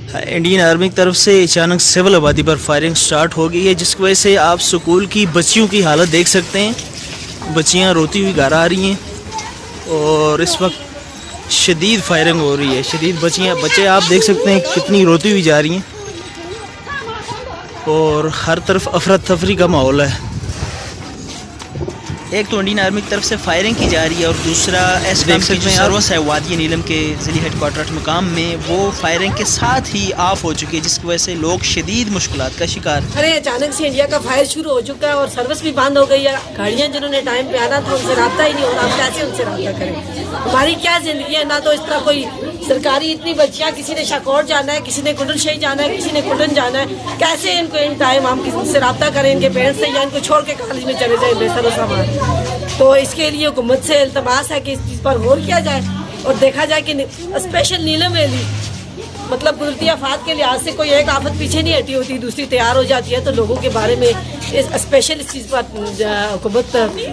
Indian army की तरफ से अचानक सिविल आबादी पर फायरिंग स्टार्ट हो गई है, जिसकी वजह से आप स्कूल की बच्चियों की हालत देख सकते हैं। बच्चियां रोती हुई घर आ रही हैं और इस वक्त शदीद फायरिंग हो रही है। शदीद बच्चे आप देख सकते हैं कितनी रोती हुई जा रही हैं और हर तरफ अफरा तफरी का माहौल है। एक तो इंडियन आर्मी की तरफ से फायरिंग की जा रही है और दूसरा एसकॉम की जो सर्विस है वादी नीलम के ज़िली हेडक्वार्टर मकाम में, वो फायरिंग के साथ ही ऑफ हो चुकी है, जिसकी वजह से लोग शदीद मुश्किलात का शिकार। अरे अचानक से इंडिया का फायर शुरू हो चुका है और सर्विस भी बंद हो गई है। गाड़ियाँ जिन्होंने टाइम पे आना था उनसे रब्ता ही नहीं हो रहा। हम कैसे उनसे रब्ता करें? हमारी क्या जिंदगी है? ना तो इस तरह कोई सरकारी इतनी बच्चियाँ, किसी ने शाकोट जाना है, किसी ने कुंडल शाही जाना है, किसी ने कुंडन जाना है। कैसे इनको इन टाइम हम किसी से रब्ता करें? इनके पेरेंट्स से या इनको छोड़ के कॉलेज में चले जाए बेसर सामान। तो इसके लिए हुकूमत से इल्तमास है कि इस चीज़ पर गौर किया जाए और देखा जाए कि स्पेशल नीलम वैली मतलब कुदरती आफात के लिहाज से कोई एक आफत पीछे नहीं हटी होती, दूसरी तैयार हो जाती है। तो लोगों के बारे में स्पेशल इस चीज़ पर हुकूमत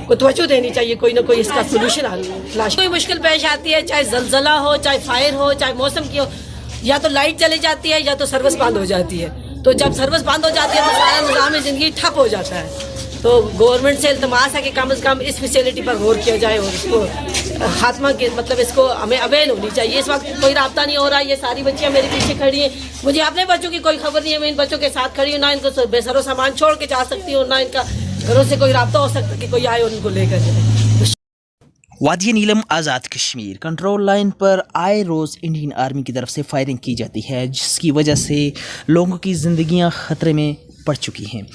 को तवज्जो देनी चाहिए, कोई ना कोई इसका सोल्यूशन तलाश। कोई मुश्किल पेश आती है, चाहे जलजला हो, चाहे फायर हो, चाहे मौसम की हो, या तो लाइट चली जाती है या तो सर्विस बंद हो जाती है। तो जब सर्विस बंद हो जाती है तो सारा निज़ाम ज़िंदगी ठप हो जाता है। तो गवर्नमेंट से इल्तमास है कि कम से कम इस फैसिलिटी पर गौर किया जाए और इसको खात्मा के मतलब इसको हमें अवेल होनी चाहिए। इस वक्त कोई राब्ता नहीं हो रहा। ये सारी बच्चियां मेरे पीछे खड़ी हैं, मुझे अपने बच्चों की कोई खबर नहीं है। मैं इन बच्चों के साथ खड़ी हूँ, ना इनको बेसरो सामान छोड़ के जा सकती हूँ, ना इनका घरों से कोई राब्ता हो सकता कि कोई आए और उनको लेकर जाए। वादी नीलम आज़ाद कश्मीर कंट्रोल लाइन पर आए रोज़ इंडियन आर्मी की तरफ से फायरिंग की जाती है, जिसकी वजह से लोगों की ज़िंदगियां ख़तरे में पड़ चुकी हैं।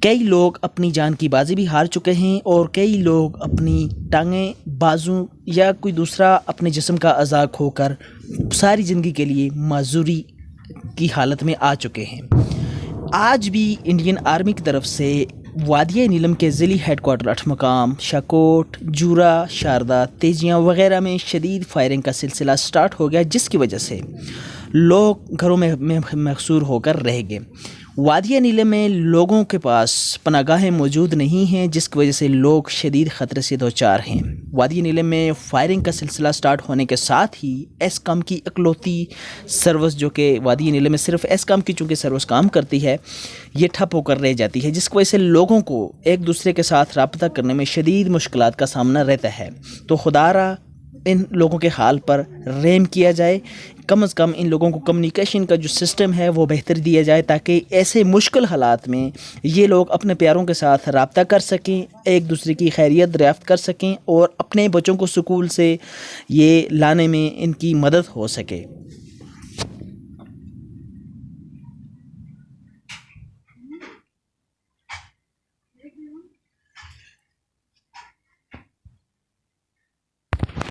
कई लोग अपनी जान की बाजी भी हार चुके हैं और कई लोग अपनी टांगें, बाजू या कोई दूसरा अपने जिस्म का अज़ा खोकर सारी ज़िंदगी के लिए माजूरी की हालत में आ चुके हैं। आज भी इंडियन आर्मी की तरफ से वादिया नीलम के ज़िली हेडक्वार्टर अठमकाम, शाकोट, जूरा, शारदा, तेजियाँ वगैरह में शदीद फायरिंग का सिलसिला स्टार्ट हो गया, जिसकी वजह से लोग घरों में महसूर होकर रह गए। वादिया नीलम में लोगों के पास पनागाहें मौजूद नहीं हैं, जिसकी वजह से लोग शदीद ख़तरे से दो चार हैं। वादिया नीलम में फायरिंग का सिलसिला स्टार्ट होने के साथ ही एसकॉम की इकलौती सर्विस, जो कि वादिया नीलम में सिर्फ एसकॉम की चूँकि सर्विस काम करती है, ये ठप होकर रह जाती है, जिसकी वजह से लोगों को एक दूसरे के साथ रब्ता करने में शदीद मुश्किलात का सामना रहता है। तो खुदारा इन लोगों के हाल पर रहम किया जाए, कम से कम इन लोगों को कम्युनिकेशन का जो सिस्टम है वो बेहतर दिया जाए, ताकि ऐसे मुश्किल हालात में ये लोग अपने प्यारों के साथ रब्ता कर सकें, एक दूसरे की खैरियत दरियाफ़्त कर सकें और अपने बच्चों को स्कूल से ये लाने में इनकी मदद हो सके।